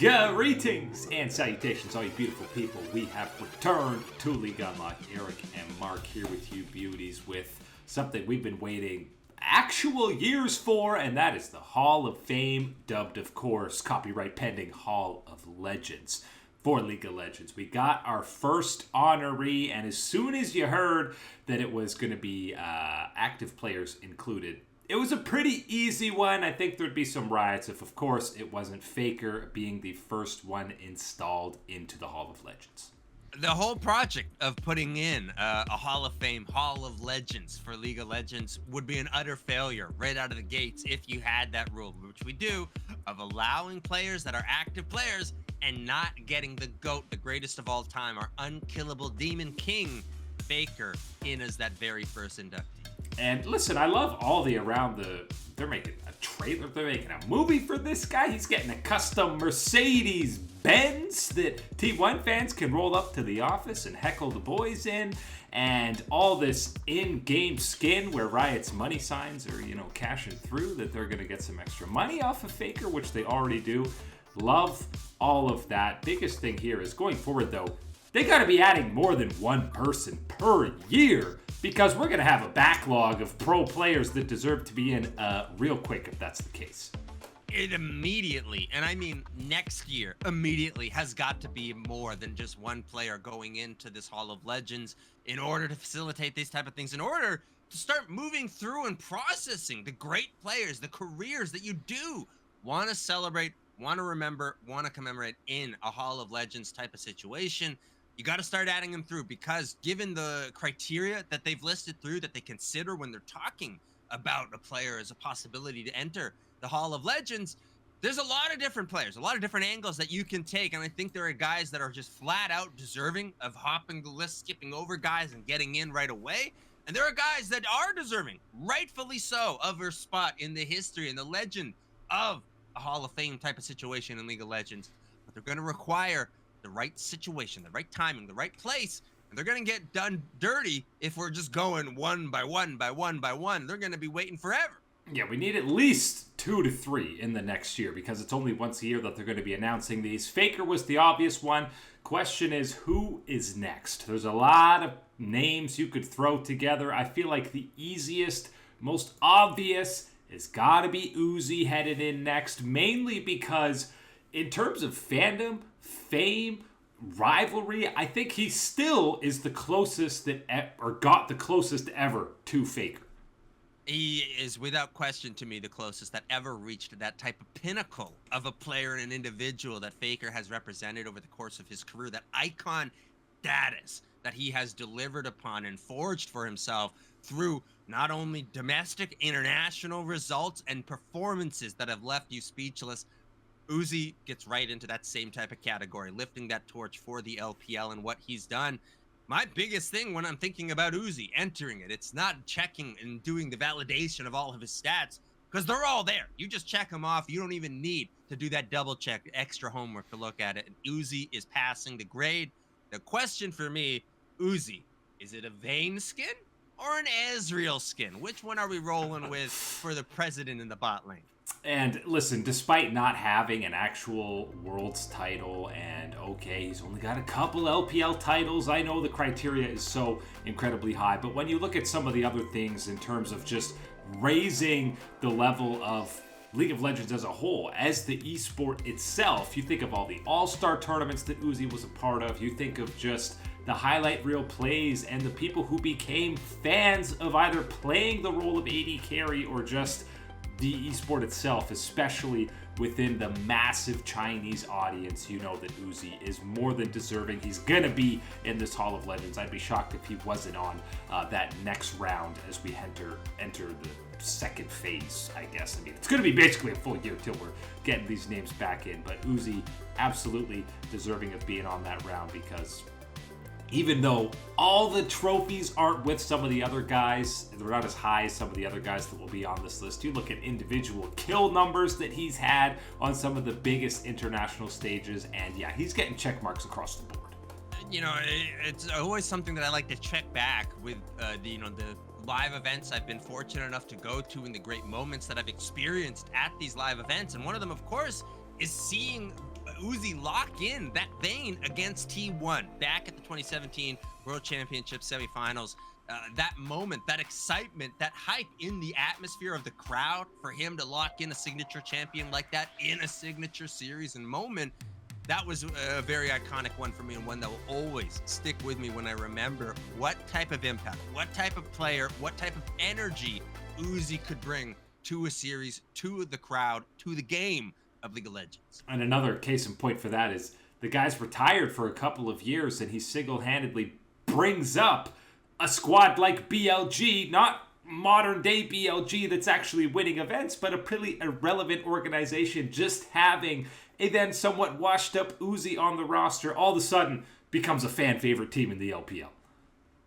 Greetings and salutations, all you beautiful people. We have returned to League Unlock. Eric and Mark here with you beauties with something we've been waiting actual years for, and that is the Hall of Fame, dubbed, of course, copyright pending Hall of Legends for League of Legends. We got our first honoree, and as soon as you heard that it was going to be active players included, it was a pretty easy one. I think there'd be some riots if, of course, it wasn't Faker being the first one installed into the Hall of Legends. The whole project of putting in a Hall of Fame, Hall of Legends for League of Legends would be an utter failure right out of the gates if you had that rule, which we do, of allowing players that are active players and not getting the GOAT, the greatest of all time, our unkillable Demon King, Faker, in as that very first inductee. And listen, I love all the they're making a trailer, they're making a movie for this guy. He's getting a custom Mercedes Benz that T1 fans can roll up to the office and heckle the boys in. And all this in-game skin where Riot's money signs are, cashing through, that they're going to get some extra money off of Faker, which they already do. Love all of that. Biggest thing here is going forward, though, they got to be adding more than one person per year, because we're going to have a backlog of pro players that deserve to be in real quick if that's the case. It immediately, and I mean next year, immediately has got to be more than just one player going into this Hall of Legends in order to facilitate these type of things, in order to start moving through and processing the great players, the careers that you do want to celebrate, want to remember, want to commemorate in a Hall of Legends type of situation. You got to start adding them through, because given the criteria that they've listed through that they consider when they're talking about a player as a possibility to enter the Hall of Legends, there's a lot of different players, a lot of different angles that you can take. And I think there are guys that are just flat out deserving of hopping the list, skipping over guys and getting in right away. And there are guys that are deserving, rightfully so, of their spot in the history and the legend of a Hall of Fame type of situation in League of Legends. But they're going to require the right situation, the right timing, the right place, and they're going to get done dirty if we're just going one by one by one by one. They're going to be waiting forever. Yeah, we need at least 2 to 3 in the next year, because it's only once a year that they're going to be announcing these. Faker was the obvious one. Question is, who is next? There's a lot of names you could throw together. I feel like the easiest, most obvious has got to be Uzi headed in next, mainly because in terms of fandom, fame, rivalry, I think he still is the closest got the closest ever to Faker. He is, without question, to me, the closest that ever reached that type of pinnacle of a player and an individual that Faker has represented over the course of his career, that icon status that he has delivered upon and forged for himself through not only domestic, international results and performances that have left you speechless. Uzi gets right into that same type of category, lifting that torch for the LPL and what he's done. My biggest thing when I'm thinking about Uzi entering it, it's not checking and doing the validation of all of his stats, because they're all there. You just check them off. You don't even need to do that double check, extra homework to look at it. And Uzi is passing the grade. The question for me, Uzi, is it a Vayne skin or an Ezreal skin? Which one are we rolling with for the president in the bot lane? And listen, despite not having an actual Worlds title, and okay, he's only got a couple LPL titles, I know the criteria is so incredibly high, but when you look at some of the other things in terms of just raising the level of League of Legends as a whole, as the esport itself, you think of all the all-star tournaments that Uzi was a part of, you think of just the highlight reel plays and the people who became fans of either playing the role of AD carry or just the esport itself, especially within the massive Chinese audience. You know that Uzi is more than deserving. He's going to be in this Hall of Legends. I'd be shocked if he wasn't on that next round as we enter the second phase, I guess. I mean, it's going to be basically a full year till we're getting these names back in, but Uzi absolutely deserving of being on that round, because even though all the trophies aren't with some of the other guys, they're not as high as some of the other guys that will be on this list. You look at individual kill numbers that he's had on some of the biggest international stages, and yeah, he's getting check marks across the board. You know, it's always something that I like to check back with the live events I've been fortunate enough to go to and the great moments that I've experienced at these live events. And one of them, of course, is seeing Uzi lock in that vein against T1 back at the 2017 World Championship semifinals. That moment, that excitement, that hype in the atmosphere of the crowd for him to lock in a signature champion like that in a signature series and moment, that was a very iconic one for me, and one that will always stick with me when I remember what type of impact, what type of player, what type of energy Uzi could bring to a series, to the crowd, to the game of League of Legends. And another case in point for that is the guy's retired for a couple of years, and he single-handedly brings up a squad like BLG, not modern day BLG that's actually winning events, but a pretty irrelevant organization. Just having a then somewhat washed up Uzi on the roster all of a sudden becomes a fan favorite team in the LPL.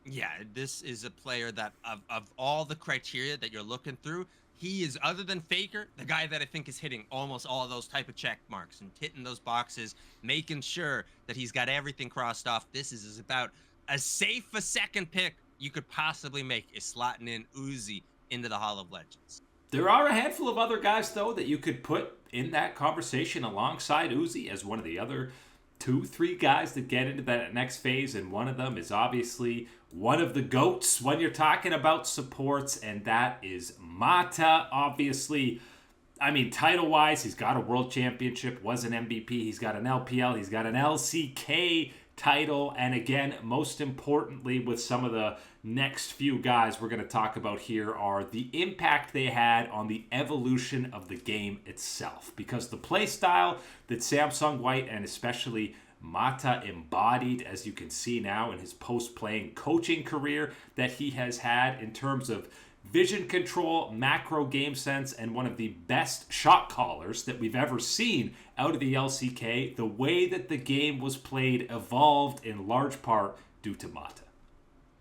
Yeah, this is a player that of all the criteria that you're looking through, he is, other than Faker, the guy that I think is hitting almost all those type of check marks and hitting those boxes, making sure that he's got everything crossed off. This is about as safe a second pick you could possibly make, is slotting in Uzi into the Hall of Legends. There are a handful of other guys, though, that you could put in that conversation alongside Uzi as one of the other 2-3 guys that get into that next phase, and one of them is obviously one of the GOATs when you're talking about supports, and that is Mata. Obviously, I mean, title-wise, he's got a World Championship, was an MVP, he's got an LPL, he's got an LCK title, and again, most importantly, with some of the next few guys we're going to talk about here are the impact they had on the evolution of the game itself. Because the play style that Samsung White and especially Mata embodied, as you can see now in his post-playing coaching career that he has had in terms of vision control, macro game sense, and one of the best shot callers that we've ever seen out of the LCK, the way that the game was played evolved in large part due to Mata.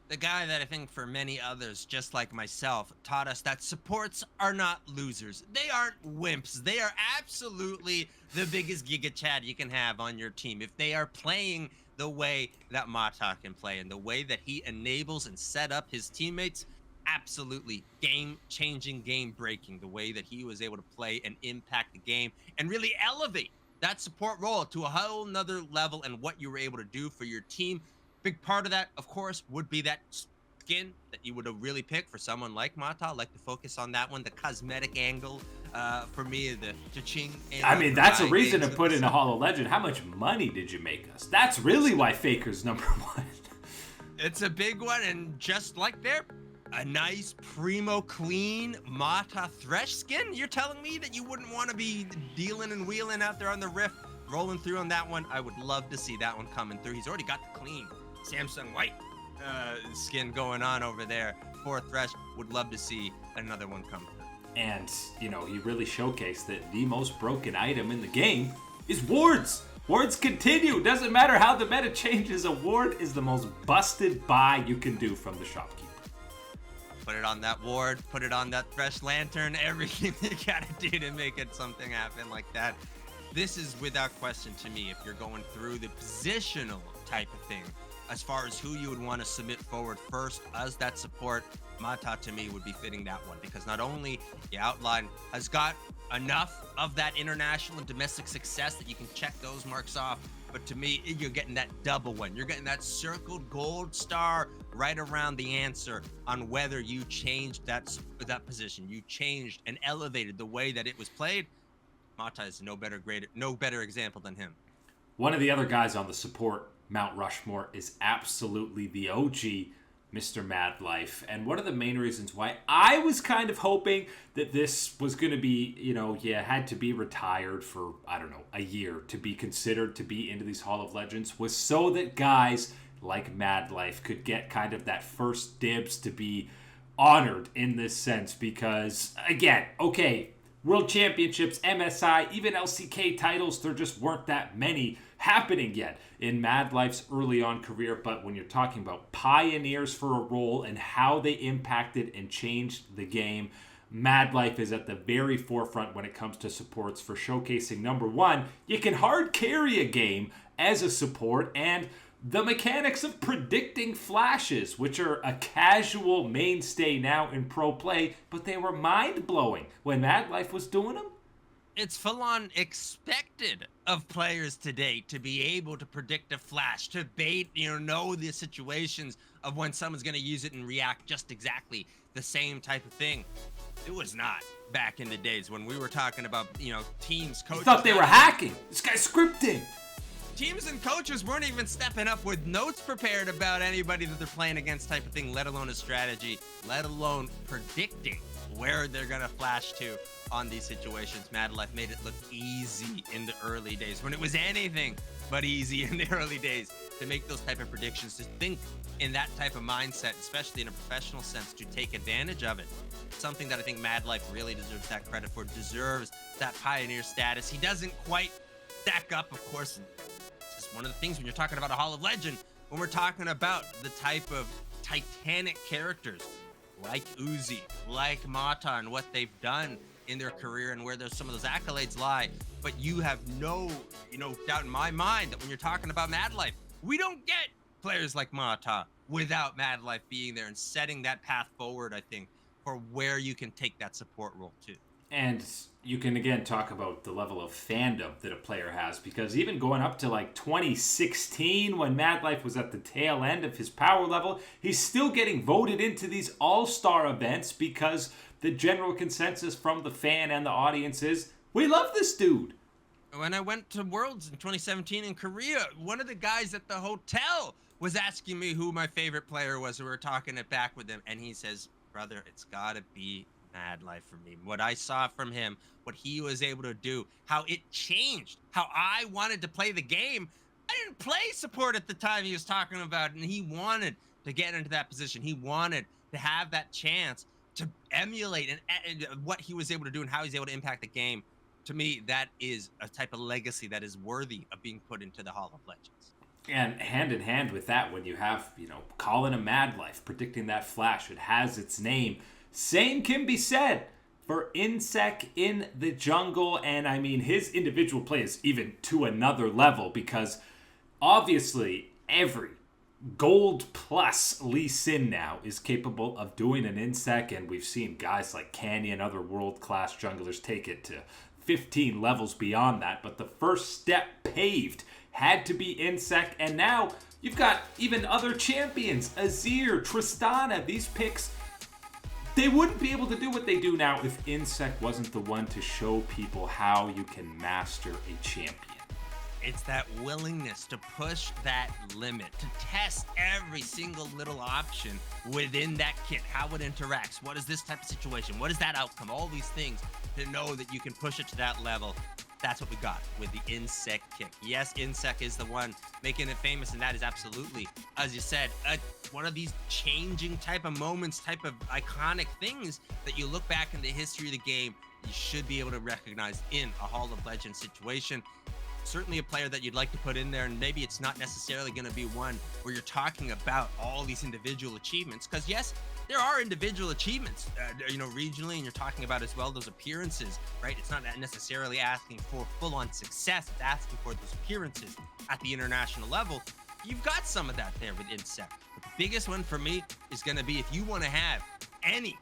The guy that I think for many others, just like myself, taught us that supports are not losers. They aren't wimps. They are absolutely the biggest Giga Chad you can have on your team. If they are playing the way that Mata can play and the way that he enables and set up his teammates, absolutely game-changing, game-breaking, the way that he was able to play and impact the game and really elevate that support role to a whole nother level and what you were able to do for your team. Big part of that, of course, would be that skin that you would have really picked for someone like Mata. I like to focus on that one, the cosmetic angle. For me, the cha-ching angle. I mean, that's a reason to put in a Hall of Legend. How much money did you make us? That's really why Faker's number one. It's a big one, and just like there, a nice, primo, clean Mata Thresh skin? You're telling me that you wouldn't want to be dealing and wheeling out there on the Rift, rolling through on that one? I would love to see that one coming through. He's already got the clean Samsung White skin going on over there for Thresh. Would love to see another one come through. And, you know, he really showcased that the most broken item in the game is wards. Wards continue. Doesn't matter how the meta changes. A ward is the most busted buy you can do from the shopkeeper. Put it on that ward, put it on that Thresh Lantern, everything you gotta do to make it something happen like that. This is without question to me, if you're going through the positional type of thing, as far as who you would want to submit forward first as that support, Mata to me would be fitting that one, because not only the outline has got enough of that international and domestic success that you can check those marks off, but to me, you're getting that double one. You're getting that circled gold star right around the answer on whether you changed that position. You changed and elevated the way that it was played. Mata is no better example than him. One of the other guys on the support Mount Rushmore is absolutely the OG, Mr. Mad Life. And one of the main reasons why I was kind of hoping that this was going to be, had to be retired for, a year to be considered to be into these Hall of Legends was so that guys like Mad Life could get kind of that first dibs to be honored in this sense. Because, again, okay, World Championships, MSI, even LCK titles, there just weren't that many happening yet in Mad Life's early on career. But when you're talking about pioneers for a role and how they impacted and changed the game, Mad Life is at the very forefront when it comes to supports for showcasing, number one, you can hard carry a game as a support, and the mechanics of predicting flashes, which are a casual mainstay now in pro play, but they were mind-blowing when Mad Life was doing them. It's full on expected of players today to be able to predict a flash, to bait, know the situations of when someone's going to use it and react just exactly the same type of thing. It was not back in the days when we were talking about, teams, coaches. I thought they were hacking. This guy's scripting. Teams and coaches weren't even stepping up with notes prepared about anybody that they're playing against type of thing, let alone a strategy, let alone predicting where they're going to flash to on these situations. Mad Life made it look easy in the early days, when it was anything but easy in the early days to make those type of predictions, to think in that type of mindset, especially in a professional sense, to take advantage of it. Something that I think Mad Life really deserves that credit for, deserves that pioneer status. He doesn't quite stack up, of course. It's just one of the things when you're talking about a Hall of Legend, when we're talking about the type of titanic characters like Uzi, like Mata, and what they've done in their career and where some of those accolades lie. But you have no, doubt in my mind that when you're talking about Mad Life, we don't get players like Mata without Mad Life being there and setting that path forward, I think, for where you can take that support role too. And you can again talk about the level of fandom that a player has, because even going up to like 2016 when Mad Life was at the tail end of his power level, he's still getting voted into these all-star events because the general consensus from the fan and the audience is, we love this dude. When I went to Worlds in 2017 in Korea, one of the guys at the hotel was asking me who my favorite player was. We were talking it back with him, and he says, brother, it's gotta be Mad Life for me. What I saw from him, what he was able to do, how it changed, how I wanted to play the game. I didn't play support at the time he was talking about, and he wanted to get into that position. He wanted to have that chance to emulate and what he was able to do and how he's able to impact the game. To me, that is a type of legacy that is worthy of being put into the Hall of Legends. And hand in hand with that, when you have, calling a Mad Life, predicting that flash, it has its name. Same can be said for Insec in the jungle. And I mean, his individual play is even to another level, because obviously every gold plus Lee Sin now is capable of doing an Insec. And we've seen guys like Canyon, other world-class junglers take it to 15 levels beyond that. But the first step paved had to be Insec, and now you've got even other champions, Azir, Tristana. These picks, they wouldn't be able to do what they do now if Insec wasn't the one to show people how you can master a champion. It's that willingness to push that limit, to test every single little option within that kit, how it interacts, what is this type of situation, what is that outcome, all these things, to know that you can push it to that level. That's what we got with the Insec kick. Yes, Insec is the one making it famous, and that is absolutely, as you said, one of these changing type of moments, type of iconic things that you look back in the history of the game, you should be able to recognize in a Hall of Legends situation. Certainly a player that you'd like to put in there, and maybe it's not necessarily going to be one where you're talking about all these individual achievements, because yes, there are individual achievements, regionally, and you're talking about as well those appearances, right? It's not necessarily asking for full-on success, it's asking for those appearances at the international level. You've got some of that there with Insec. But the biggest one for me is going to be, if you want to have any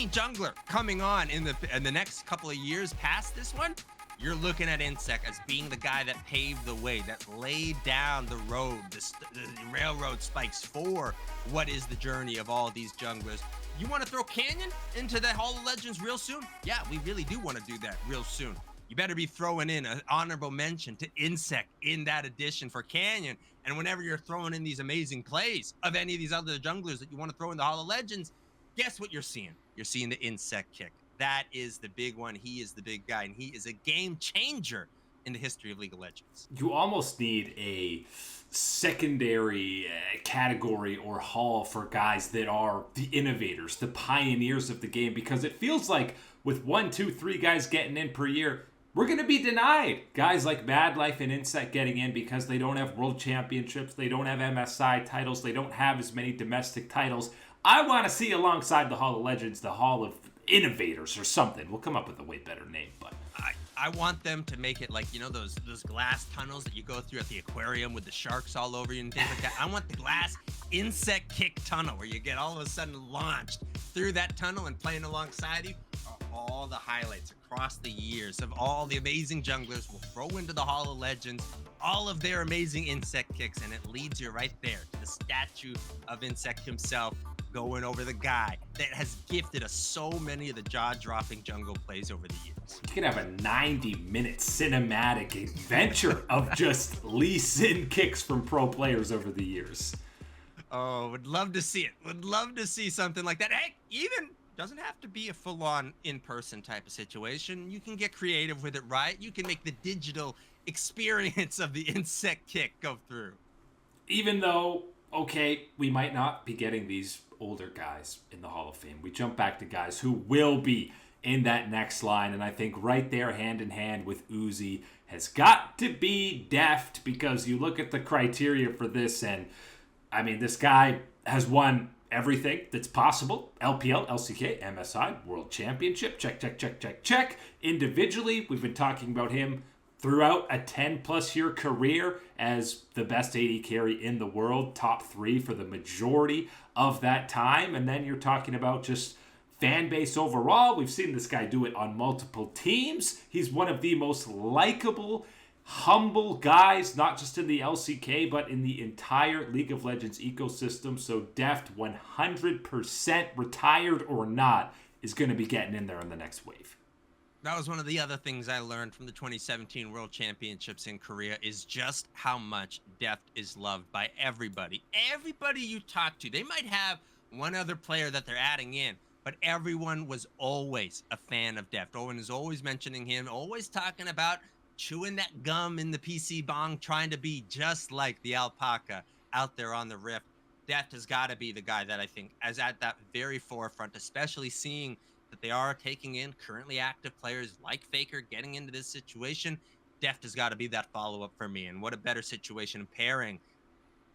jungler coming on in the next couple of years past this one, you're looking at Insec as being the guy that paved the way, that laid down the road, the railroad spikes for what is the journey of all these junglers. You want to throw Canyon into that Hall of Legends real soon? Yeah, we really do want to do that real soon. You better be throwing in an honorable mention to Insec in that edition for Canyon. And whenever you're throwing in these amazing plays of any of these other junglers that you want to throw in the Hall of Legends, guess what you're seeing? You're seeing the Insec kick. That is the big one. He is the big guy, and he is a game changer in the history of League of Legends. You almost need a secondary category or hall for guys that are the innovators, the pioneers of the game, because it feels like with 1, 2, 3 guys getting in per year, we're going to be denied guys like Mad Life and Insec getting in because they don't have world championships, they don't have MSI titles, they don't have as many domestic titles. I want to see alongside the Hall of Legends, the Hall of Innovators or something. We'll come up with a way better name, but I want them to make it like, those glass tunnels that you go through at the aquarium with the sharks all over you and things like that. I want the glass Insec kick tunnel where you get all of a sudden launched through that tunnel and playing alongside you. all the highlights across the years of all the amazing junglers. We'll throw into the Hall of Legends all of their amazing insect kicks, and it leads you right there to the statue of Insect himself, going over the guy that has gifted us so many of the jaw-dropping jungle plays over the years. You could have a 90-minute cinematic adventure of just Lee Sin kicks from pro players over the years. Oh, would love to see it. Would love to see something like that. Hey, even doesn't have to be a full-on in-person type of situation. You can get creative with it, right? You can make the digital experience of the insect kick go through. Even though, okay, we might not be getting these older guys in the Hall of Fame. We jump back to guys who will be in that next line, and I think right there, hand in hand with Uzi, has got to be Deft, because you look at the criteria for this, and I mean, this guy has won everything that's possible. LPL, LCK, MSI, World Championship, check, check, check, check, check. Individually, we've been talking about him throughout a 10-plus year career as the best AD carry in the world, top 3 for the majority of that time. And then you're talking about just fan base overall. We've seen this guy do it on multiple teams. He's one of the most likable, humble guys, not just in the LCK, but in the entire League of Legends ecosystem. So Deft, 100% retired or not, is going to be getting in there in the next wave. That was one of the other things I learned from the 2017 World Championships in Korea, is just how much Deft is loved by everybody. Everybody you talk to, they might have one other player that they're adding in, but everyone was always a fan of Deft. Owen is always mentioning him, always talking about chewing that gum in the PC bong, trying to be just like the alpaca out there on the rift. Deft has got to be the guy that I think is at that very forefront, especially seeing that they are taking in currently active players like Faker getting into this situation. Deft has got to be that follow-up for me. And what a better situation pairing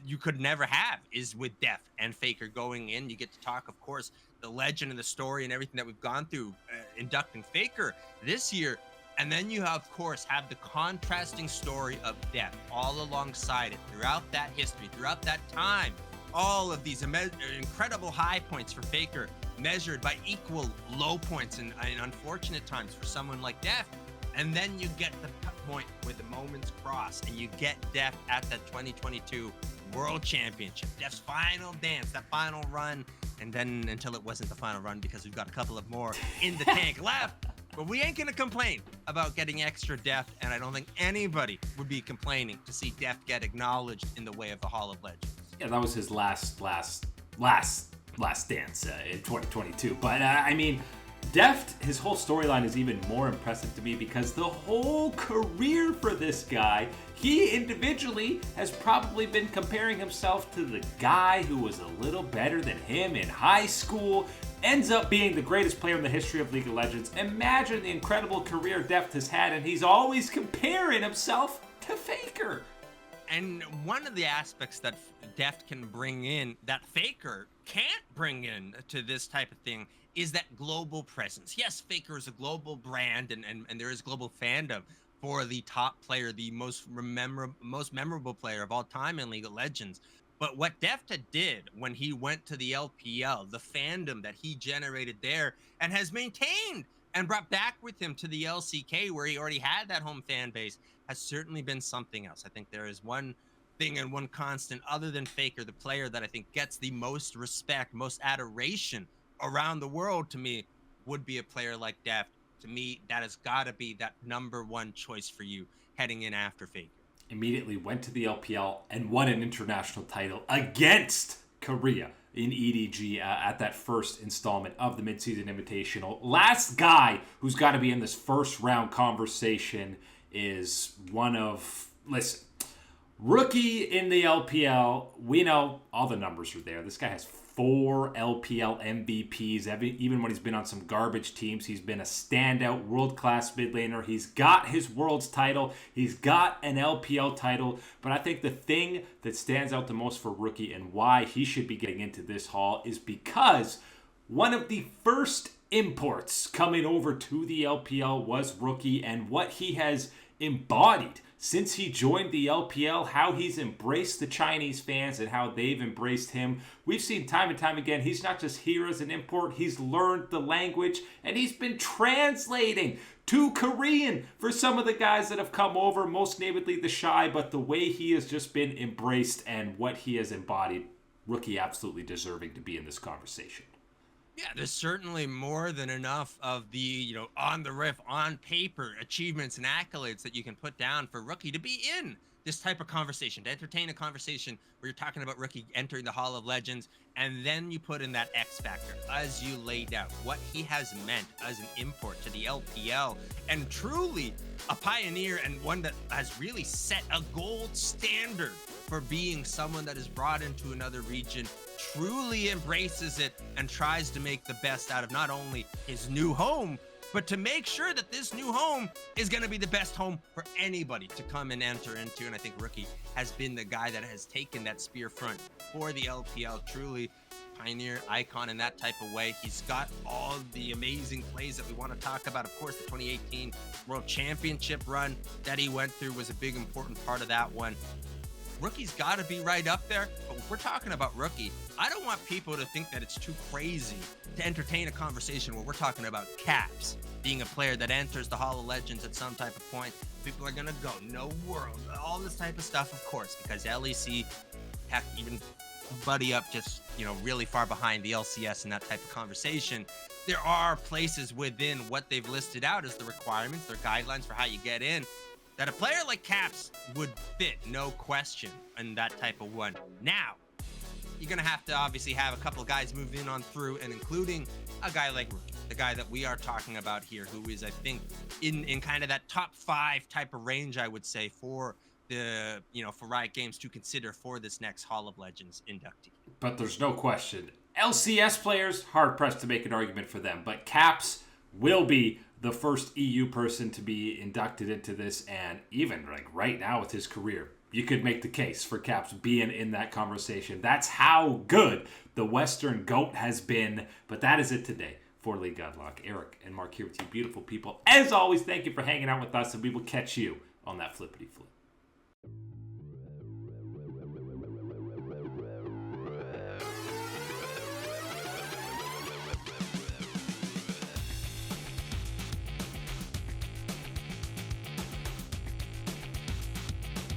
you could never have is with Deft and Faker going in. You get to talk, of course, the legend and the story and everything that we've gone through inducting Faker this year. And then you, of course, have the contrasting story of Deft all alongside it throughout that history, throughout that time. All of these incredible high points for Faker measured by equal low points and unfortunate times for someone like Deft. And then you get the point where the moments cross and you get Deft at that 2022 World Championship. Deft's final dance, that final run, and then until it wasn't the final run because we've got a couple of more in the tank left. But we ain't gonna complain about getting extra Deft, and I don't think anybody would be complaining to see Deft get acknowledged in the way of the Hall of Legends. Yeah, that was his last dance in 2022. But I mean, Deft, his whole storyline is even more impressive to me because the whole career for this guy, he individually has probably been comparing himself to the guy who was a little better than him in high school, ends up being the greatest player in the history of League of Legends. Imagine the incredible career Deft has had, and he's always comparing himself to Faker. And one of the aspects that Deft can bring in that Faker can't bring in to this type of thing is that global presence. Yes, Faker is a global brand, and there is global fandom for the top player, the most memorable player of all time in League of Legends. But what Deft did when he went to the LPL, the fandom that he generated there and has maintained and brought back with him to the LCK, where he already had that home fan base, has certainly been something else. I think there is one thing and one constant other than Faker, the player that I think gets the most respect, most adoration around the world, to me, would be a player like Deft. To me, that has got to be that number one choice for you heading in after Faker. Immediately went to the LPL and won an international title against Korea in EDG at that first installment of the Midseason Invitational. Last guy who's got to be in this first round conversation is one of, listen, rookie in the LPL. We know all the numbers are there. This guy has 4 LPL MVPs. Even when he's been on some garbage teams, he's been a standout world-class mid laner. He's got his Worlds title. He's got an LPL title. But I think the thing that stands out the most for rookie and why he should be getting into this hall is because one of the first imports coming over to the LPL was Rookie, and what he has embodied since he joined the LPL, how he's embraced the Chinese fans and how they've embraced him. We've seen time and time again, he's not just here as an import, he's learned the language and he's been translating to Korean for some of the guys that have come over, most namely the Shy, but the way he has just been embraced and what he has embodied, Rookie absolutely deserving to be in this conversation. Yeah, there's certainly more than enough of the, on the riff, on paper achievements and accolades that you can put down for Rookie to be in this type of conversation, to entertain a conversation where you're talking about Rookie entering the Hall of Legends, and then you put in that X factor, as you laid out, what he has meant as an import to the LPL, and truly a pioneer and one that has really set a gold standard for being someone that is brought into another region, truly embraces it, and tries to make the best out of not only his new home, but to make sure that this new home is going to be the best home for anybody to come and enter into. And I think Rookie has been the guy that has taken that spear front for the LPL, truly pioneer, icon in that type of way. He's got all the amazing plays that we want to talk about. Of course, the 2018 World Championship run that he went through was a big, important part of that one. Rookie's got to be right up there, but if we're talking about Rookie, I don't want people to think that it's too crazy to entertain a conversation where we're talking about Caps being a player that enters the Hall of Legends at some type of point. People are going to go, no world, all this type of stuff, of course, because LEC, heck, even buddy up just, really far behind the LCS and that type of conversation. There are places within what they've listed out as the requirements, their guidelines for how you get in, that a player like Caps would fit, no question, in that type of one. Now, you're going to have to obviously have a couple of guys move in on through, and including a guy like Rookie, the guy that we are talking about here, who is, I think, in kind of that top 5 type of range, I would say, for the, for Riot Games to consider for this next Hall of Legends inductee. But there's no question. LCS players, hard-pressed to make an argument for them, but Caps will be the first EU person to be inducted into this, and even right now with his career, you could make the case for Caps being in that conversation. That's how good the Western GOAT has been, but that is it today for League Godlock. Eric and Mark here with you beautiful people. As always, thank you for hanging out with us, and we will catch you on that flippity flip.